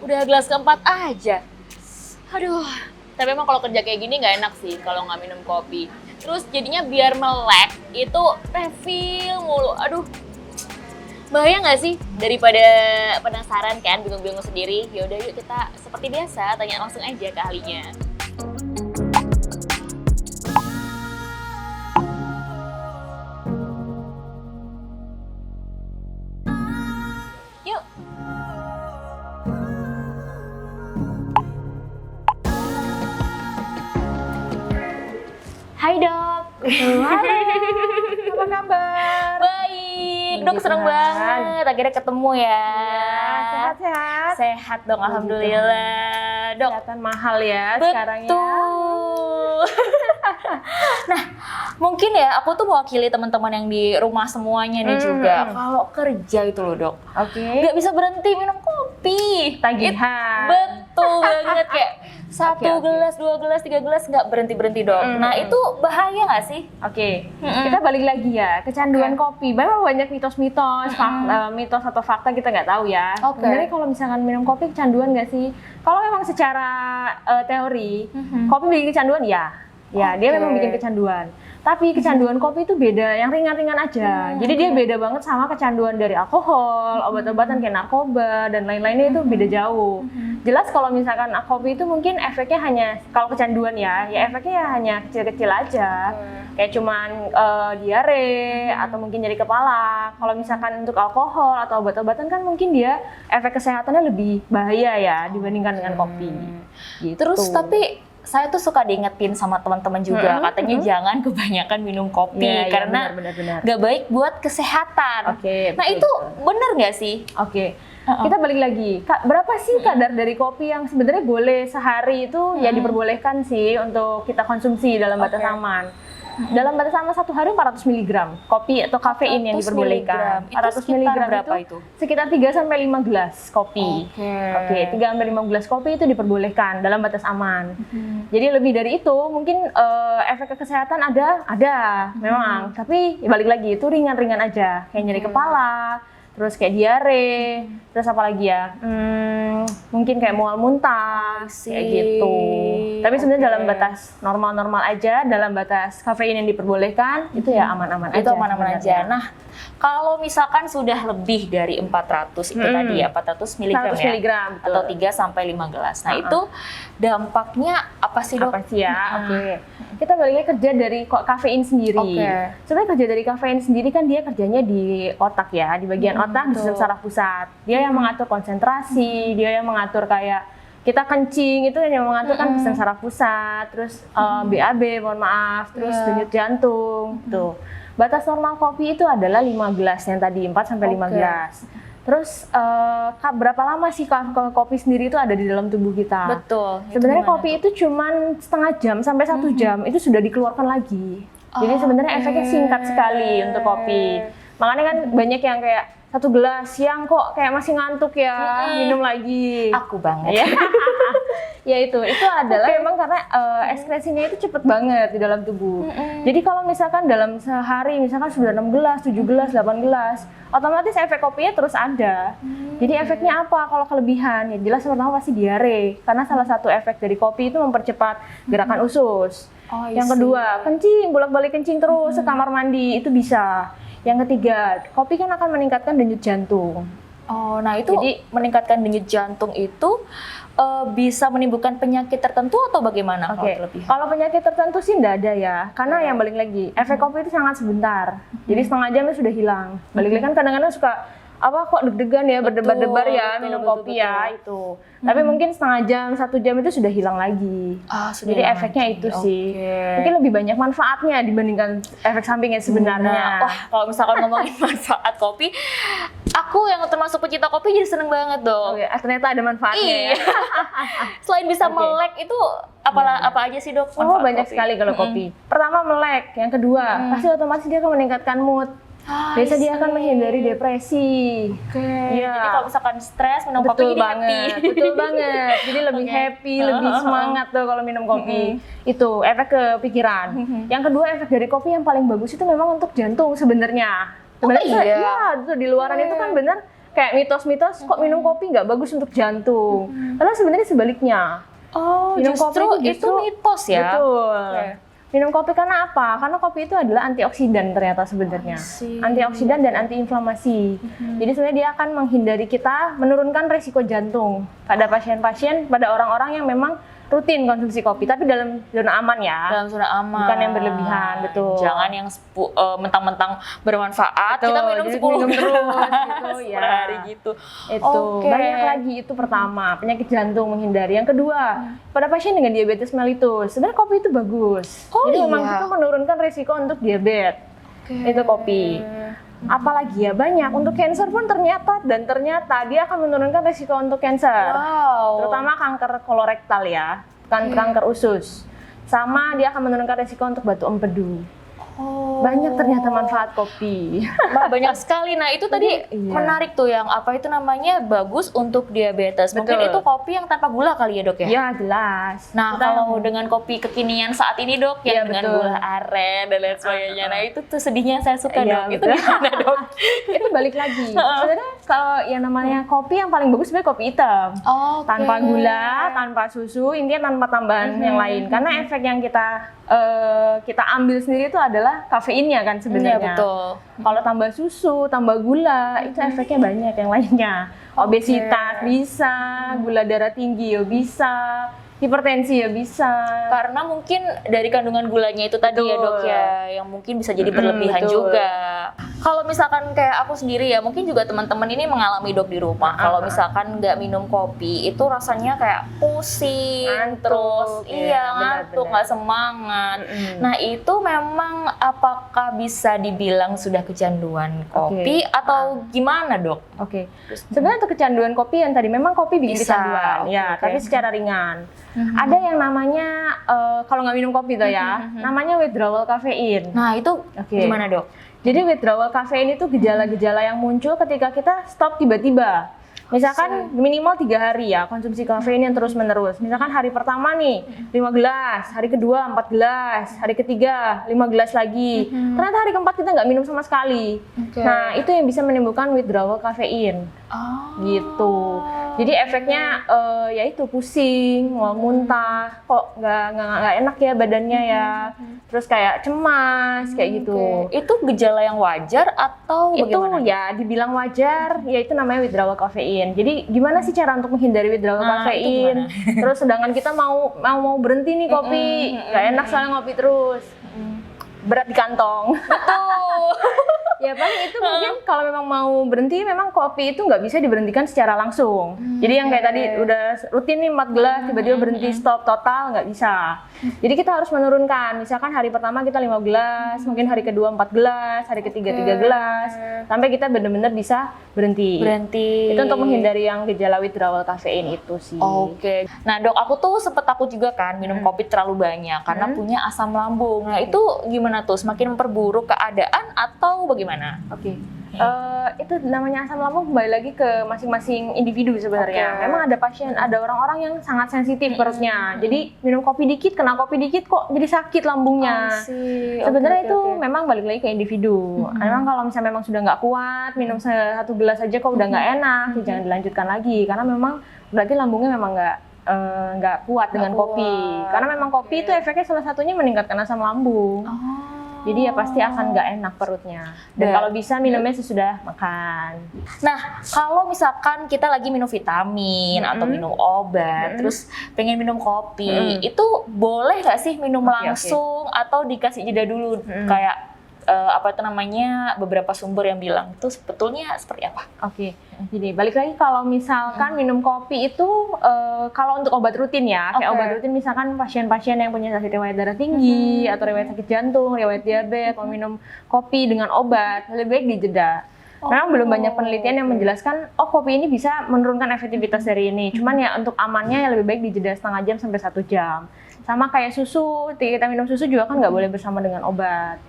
Udah gelas keempat aja. Aduh. Tapi emang kalau kerja kayak gini nggak enak sih kalau nggak minum kopi. Terus jadinya biar melek itu refill mulu. Aduh. Bahaya nggak sih? Daripada penasaran kan, bingung-bingung sendiri. Yaudah yuk kita seperti biasa tanya langsung aja ke ahlinya. Yuk. Hai dok. Halo, apa kabar? Baik, dok seneng banget akhirnya ketemu ya. Sehat-sehat? Sehat dong, alhamdulillah. Dok, Kelihatan mahal ya betul. sekarang ya. Nah, mungkin ya aku tuh mewakili teman-teman yang di rumah semuanya nih juga. Kalau kerja itu loh dok, Oke. nggak bisa berhenti minum kopi. Tagihan. Betul banget kayak satu Oke. gelas, 2 gelas, 3 gelas nggak berhenti dok. Nah itu bahaya nggak sih? Oke, kita balik lagi ya, kecanduan kopi. Memang banyak mitos-mitos, mitos atau fakta kita nggak tahu ya. Oke. Sebenarnya kalau misalkan minum kopi kecanduan nggak sih? Kalau memang secara teori, kopi bikin kecanduan ya. Ya, dia memang bikin kecanduan. Tapi kecanduan kopi itu beda, yang ringan-ringan aja. Jadi dia beda banget sama kecanduan dari alkohol, obat-obatan kayak narkoba, dan lain-lainnya itu beda jauh. Jelas kalau misalkan kopi itu mungkin efeknya hanya, kalau kecanduan ya efeknya ya hanya kecil-kecil aja. Kayak cuman diare, atau mungkin nyeri kepala. Kalau misalkan untuk alkohol atau obat-obatan kan mungkin dia efek kesehatannya lebih bahaya ya dibandingkan dengan kopi. Gitu. Terus tapi saya tuh suka diingetin sama teman-teman juga, katanya jangan kebanyakan minum kopi Iya, karena benar. nggak baik buat kesehatan. Oke, Nah betul, itu bener nggak sih? Oke, kita balik lagi. Kak, berapa sih kadar dari kopi yang sebenarnya boleh sehari itu ya diperbolehkan sih untuk kita konsumsi dalam batas aman? Dalam batas aman satu hari 400 mg kopi atau kafein yang 400 diperbolehkan. miligram. Itu sekitar berapa itu? Sekitar 3 sampai 5 gelas kopi. Oke, 3 sampai 5 gelas kopi itu diperbolehkan dalam batas aman. Jadi lebih dari itu mungkin efek ke kesehatan ada memang, tapi ya balik lagi itu ringan-ringan aja, kayak nyeri kepala, terus kayak diare, terus apa lagi ya? Mungkin kayak mual muntah, kayak gitu. Tapi sebenarnya dalam batas normal-normal aja, dalam batas kafein yang diperbolehkan, itu ya aman-aman aja. Itu aman-aman aja. sebenarnya. Nah, kalau misalkan sudah lebih dari 400 itu tadi ya, 400 mg 100 ya? miligram, betul. Atau 3 sampai 5 gelas. Nah, itu dampaknya apa sih, Dok? Apa sih ya? Oke. Kita baliknya kerja dari kafein sendiri. Oke. Sebenarnya kerja dari kafein sendiri kan dia kerjanya di otak ya, di bagian otak, di sistem saraf pusat. Dia yang mengatur konsentrasi, dia yang mengatur kayak kita kencing itu yang mengatur kan sistem saraf pusat, terus BAB, mohon maaf, terus denyut jantung, tuh. Batas normal kopi itu adalah 5 gelas yang tadi 4 sampai 5 gelas. Terus berapa lama sih kopi sendiri itu ada di dalam tubuh kita? Betul. Sebenarnya kopi itu cuman setengah jam sampai 1 jam itu sudah dikeluarkan lagi. Jadi sebenarnya efeknya singkat sekali untuk kopi. Makanya kan banyak yang kayak 1 gelas siang kok kayak masih ngantuk ya, minum lagi. Aku banget. Ya, ya itu adalah memang karena ekskresinya itu cepet banget di dalam tubuh. Jadi kalau misalkan dalam sehari misalkan sudah 6 gelas, 7 gelas, 8 gelas, otomatis efek kopinya terus ada. Jadi efeknya apa kalau kelebihan? Ya jelas pertama pasti diare, karena salah satu efek dari kopi itu mempercepat gerakan usus. Yang kedua, kencing, bolak-balik kencing terus ke kamar mandi itu bisa. Yang ketiga, kopi kan akan meningkatkan denyut jantung. Oh, nah itu jadi meningkatkan denyut jantung itu bisa menimbulkan penyakit tertentu atau bagaimana? Kalau penyakit tertentu sih enggak ada ya, karena yang balik lagi, efek kopi itu sangat sebentar. Jadi setengah jam itu sudah hilang. Balik lagi kan kadang-kadang suka kok deg-degan ya, berdebar-debar ya, minum kopi ya itu. Tapi mungkin setengah jam, 1 jam itu sudah hilang lagi. Jadi efeknya itu sih. Mungkin lebih banyak manfaatnya dibandingkan efek sampingnya sebenarnya. Wah, kalau misalkan ngomongin manfaat kopi, aku yang termasuk pecinta kopi jadi seneng banget dong. Ternyata ada manfaatnya ya. Selain bisa melek itu apa aja sih, Dok? Banyak sekali kalau kopi. Pertama melek, yang kedua pasti otomatis dia akan meningkatkan mood. Biasa dia akan menghindari depresi. Jadi kalau misalkan stres minum kopi jadi happy. Betul banget. Jadi lebih happy, lebih semangat tuh kalau minum kopi. Itu efek ke pikiran. Yang kedua efek dari kopi yang paling bagus itu memang untuk jantung sebenarnya. Sebenarnya iya, itu di luaran itu kan benar kayak mitos-mitos kok minum kopi nggak bagus untuk jantung. Padahal sebenarnya sebaliknya. Oh, Minum justru kopi itu mitos ya. Betul. Oke. Minum kopi karena apa? Karena kopi itu adalah antioksidan ternyata sebenarnya. Antioksidan dan antiinflamasi. Jadi sebenarnya dia akan menghindari kita menurunkan resiko jantung pada pasien-pasien, pada orang-orang yang memang rutin konsumsi kopi, tapi dalam zona aman ya. Dalam zona aman. Bukan yang berlebihan, betul. Jangan yang mentang-mentang bermanfaat, Betul, kita minum jadi 10 minum terus gitu ya. per hari gitu. Itu Oke. banyak lagi, itu pertama, penyakit jantung menghindari. Yang kedua, pada pasien dengan diabetes mellitus, sebenarnya kopi itu bagus. Oh, jadi memang iya. itu menurunkan resiko untuk diabetes. Itu kopi. Apalagi ya banyak, untuk cancer pun ternyata dia akan menurunkan resiko untuk cancer. Wow. Terutama kanker kolorektal ya, kanker usus. Sama dia akan menurunkan resiko untuk batu empedu. Oh. Banyak ternyata manfaat kopi. Banyak sekali. Nah, itu tadi Iya. menarik tuh yang apa itu namanya bagus untuk diabetes. Mungkin Betul. itu kopi yang tanpa gula kali ya, Dok ya? Ya jelas. Nah, Kita- kalau dengan kopi kekinian saat ini, Dok, Iya, yang dengan betul. gula aren dan lain sebagainya. Nah, itu tuh sedihnya saya suka, Iya, Dok. Itu betul. gimana, Dok? itu balik lagi. Sebenarnya kalau yang namanya kopi yang paling bagus sebenarnya kopi hitam. Oh, Tanpa gula, tanpa susu, intinya tanpa tambahan yang lain. Karena efek yang kita ambil sendiri itu adalah kafeinnya kan sebenarnya. Iya, betul. Kalau tambah susu, tambah gula, itu efeknya banyak yang lainnya. Obesitas bisa, gula darah tinggi ya bisa, hipertensi ya bisa. Karena mungkin dari kandungan gulanya itu tadi ya, Dok Betul. ya, yang mungkin bisa jadi berlebihan betul. juga. Kalau misalkan kayak aku sendiri ya, mungkin juga teman-teman ini mengalami, Dok, di rumah. Kalau misalkan nggak minum kopi, itu rasanya kayak pusing, Ngantuk, terus iya, ngantuk, benar-benar. nggak semangat. Nah, itu memang apakah bisa dibilang sudah kecanduan kopi atau gimana, Dok? Oke. Sebenarnya untuk kecanduan kopi yang tadi memang kopi bikin Bisa, kecanduan, ya, oke. tapi secara ringan. Ada yang namanya kalau nggak minum kopi tuh ya, namanya withdrawal kafein. Nah, itu Oke. gimana, Dok? Jadi withdrawal kafein itu gejala-gejala yang muncul ketika kita stop tiba-tiba. Misalkan minimal 3 hari ya konsumsi kafein yang terus-menerus. Misalkan hari pertama nih 5 gelas, hari kedua 4 gelas, hari ketiga 5 gelas lagi. Ternyata hari keempat kita nggak minum sama sekali. Oke. Nah itu yang bisa menimbulkan withdrawal kafein. Oh. Gitu. Jadi efeknya yaitu pusing, mual muntah, kok nggak enak ya badannya ya. Terus kayak cemas kayak gitu. Oke. Itu gejala yang wajar atau Itu bagaimana? ya dibilang wajar, ya itu namanya withdrawal kafein. Jadi gimana sih cara untuk menghindari withdrawal Nah, kafein? itu Terus sedangkan kita mau berhenti nih kopi, nggak enak soalnya ngopi terus. Berat di kantong. Betul. Ya paling itu mungkin kalau memang mau berhenti memang kopi itu nggak bisa diberhentikan secara langsung. Jadi yang kayak tadi udah rutin nih 4 gelas tiba-tiba berhenti stop total nggak bisa. Jadi kita harus menurunkan. Misalkan hari pertama kita 5 gelas, mungkin hari kedua 4 gelas, hari ketiga 3 gelas, sampai kita benar-benar bisa berhenti. Berhenti. Itu untuk menghindari yang gejala withdrawal kafein itu sih. Oke. Nah, Dok, aku tuh sempet takut juga kan minum kopi terlalu banyak karena punya asam lambung. Nah, itu gimana tuh? Semakin memperburuk keadaan atau bagaimana? Oke. Itu namanya asam lambung kembali lagi ke masing-masing individu sebenarnya. Oke. Memang ada orang-orang yang sangat sensitif perutnya. Jadi minum kopi dikit, kena kopi dikit kok jadi sakit lambungnya. Sebenarnya itu memang balik lagi ke individu. Memang kalau misalnya memang sudah nggak kuat, minum 1 gelas aja kok udah nggak enak, ya jangan dilanjutkan lagi. Karena memang berarti lambungnya memang nggak kuat dengan kopi. Karena memang kopi itu efeknya salah satunya meningkatkan asam lambung. Jadi ya pasti akan nggak enak perutnya. Dan kalau bisa minumnya sesudah makan. Nah, kalau misalkan kita lagi minum vitamin atau minum obat, terus pengen minum kopi, itu boleh nggak sih minum langsung atau dikasih jeda dulu? Kayak apa itu namanya, beberapa sumber yang bilang itu sebetulnya seperti apa? Oke, jadi balik lagi kalau misalkan minum kopi itu kalau untuk obat rutin ya, kayak obat rutin misalkan pasien-pasien yang punya riwayat darah tinggi atau riwayat sakit jantung, riwayat diabetes, mau minum kopi dengan obat, lebih baik dijeda. Memang belum banyak penelitian yang menjelaskan, oh kopi ini bisa menurunkan efektivitas dari ini. Cuman ya untuk amannya ya lebih baik dijeda setengah jam sampai 1 jam. Sama kayak susu, kita minum susu juga kan nggak boleh bersama dengan obat.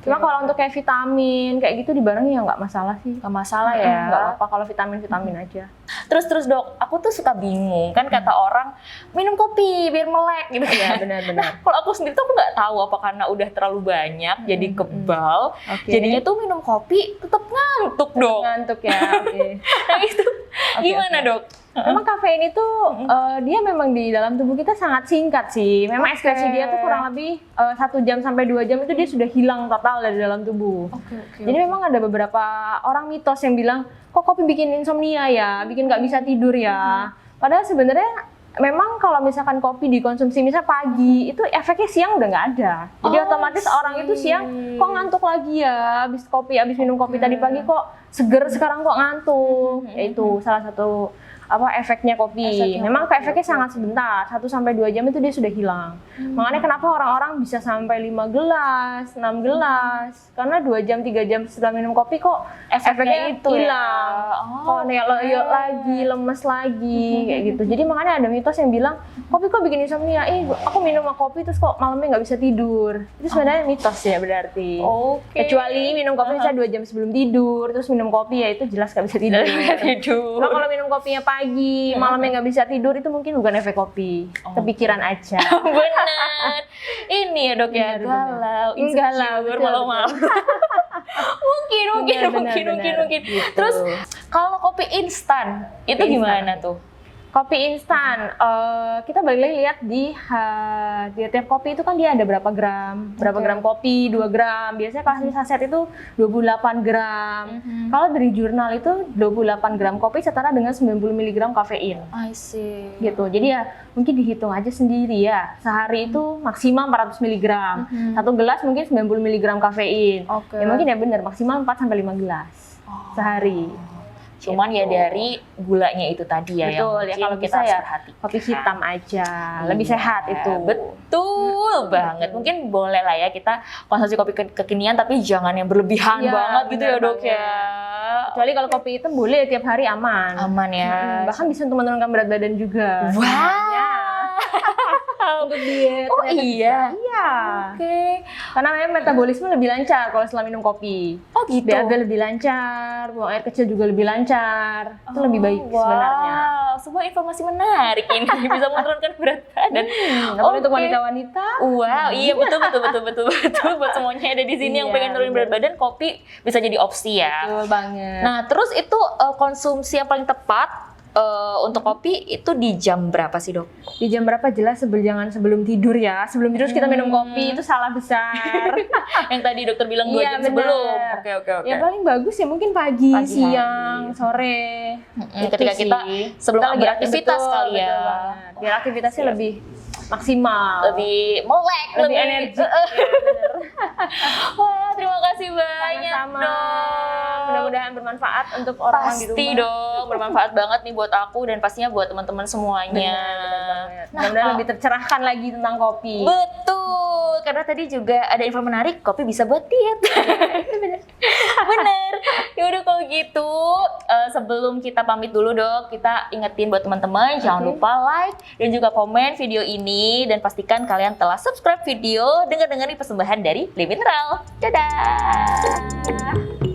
Cuma kalau untuk kayak vitamin kayak gitu dibarengi ya nggak masalah sih. Nggak masalah ya. Nggak apa-apa kalau vitamin aja. Terus Dok, aku tuh suka bingung kan kata orang minum kopi biar melek gitu Iya ya. benar-benar. Nah, kalau aku sendiri tuh aku nggak tahu apa karena udah terlalu banyak jadi kebal. Oke. Jadinya tuh minum kopi tetap ngantuk dong. Ngantuk ya. Oke. Nah itu gimana oke. Dok? Memang kafein itu dia memang di dalam tubuh kita sangat singkat sih. Memang ekskresi dia tuh kurang lebih 1 jam sampai 2 jam itu dia sudah hilang total dari dalam tubuh. Jadi memang ada beberapa orang mitos yang bilang kok kopi bikin insomnia ya, bikin nggak bisa tidur ya. Padahal sebenarnya memang kalau misalkan kopi dikonsumsi misal pagi itu efeknya siang udah nggak ada. Jadi otomatis orang itu siang kok ngantuk lagi ya, habis minum kopi tadi pagi kok seger sekarang kok ngantuk. Itu salah satu efeknya kopi. Memang efeknya sangat sebentar, 1 sampai 2 jam itu dia sudah hilang. Makanya kenapa orang-orang bisa sampai 5 gelas, 6 gelas. Karena 2 jam, 3 jam setelah minum kopi kok efeknya itu hilang. Kok loyo lagi, lemes lagi kayak gitu. Jadi makanya ada mitos yang bilang, kopi kok bikin insomnia. Aku minum kopi terus kok malamnya nggak bisa tidur. Itu sebenarnya mitos ya berarti. Kecuali minum kopi misalnya 2 jam sebelum tidur, terus minum kopi ya itu jelas nggak bisa tidur. Nah, kalau minum kopinya pagi, malamnya nggak bisa tidur itu mungkin bukan efek kopi, kepikiran aja. Benar. Ini ya Dok ya, galau, insecure malam-malam. Mungkin. Gitu. Terus kalau kopi instan itu gimana tuh? Kopi instan, kita balik lagi lihat di tiap kopi itu kan dia ada berapa gram kopi, 2 gram. Biasanya kalau saset itu 28 gram. Kalau dari jurnal itu 28 gram kopi setara dengan 90 mg kafein. I see. Gitu. Jadi ya mungkin dihitung aja sendiri ya. Sehari itu maksimal 400 mg. 1 gelas mungkin 90 mg kafein. Ya mungkin ya benar maksimal 4 sampai 5 gelas sehari. Cuman ya dari gulanya itu tadi ya. Betul, yang ya kalau kita bisa harus ya perhatikan. kopi hitam aja, lebih sehat itu. Betul banget. Mungkin boleh lah ya kita konsumsi kopi kekinian tapi jangan yang berlebihan Iya, banget gitu ya Dok banget. ya. Kecuali kalau kopi hitam boleh tiap hari aman. Aman ya. Bahkan bisa untuk menurunkan berat badan juga. Untuk diet. Oh ternyata iya. bisa. Iya. Oke. Karena memang metabolisme lebih lancar kalau setelah minum kopi. Oh gitu. BAB lebih lancar, buang air kecil juga lebih lancar. Itu lebih baik sebenarnya. Wow, sebuah informasi menarik ini bisa menurunkan berat badan. Apalagi untuk wanita-wanita. Wow, iya betul buat semuanya ada di sini yang Iya, pengen nurunin berat badan, kopi bisa jadi opsi ya. Betul banget. Nah, terus itu konsumsi yang paling tepat untuk kopi itu di jam berapa sih Dok? Di jam berapa jelas jangan sebelum tidur ya. Sebelum tidur kita minum kopi itu salah besar. Yang tadi dokter bilang 2 jam bener. sebelum. Oke. Ya paling bagus ya mungkin pagi siang, sore. Ketika kita sebelum beraktivitas kali ya. Betul banget. Biar aktivitasnya lebih maksimal. Lebih melek, lebih energi. Wah, terima kasih banyak Sama-sama. Dok. Mudah-mudahan bermanfaat untuk orang-orang di rumah. Pasti dong, bermanfaat banget nih buat aku dan pastinya buat teman-teman semuanya. Benar. Mudah-mudahan lebih tercerahkan lagi tentang kopi. Betul, karena tadi juga ada info menarik, kopi bisa buat diet. Bener. Yaudah kalau gitu, sebelum kita pamit dulu Dok, kita ingetin buat teman-teman jangan lupa like dan juga komen video ini dan pastikan kalian telah subscribe video dengar-dengarin persembahan dari Beli Mineral. Dadah.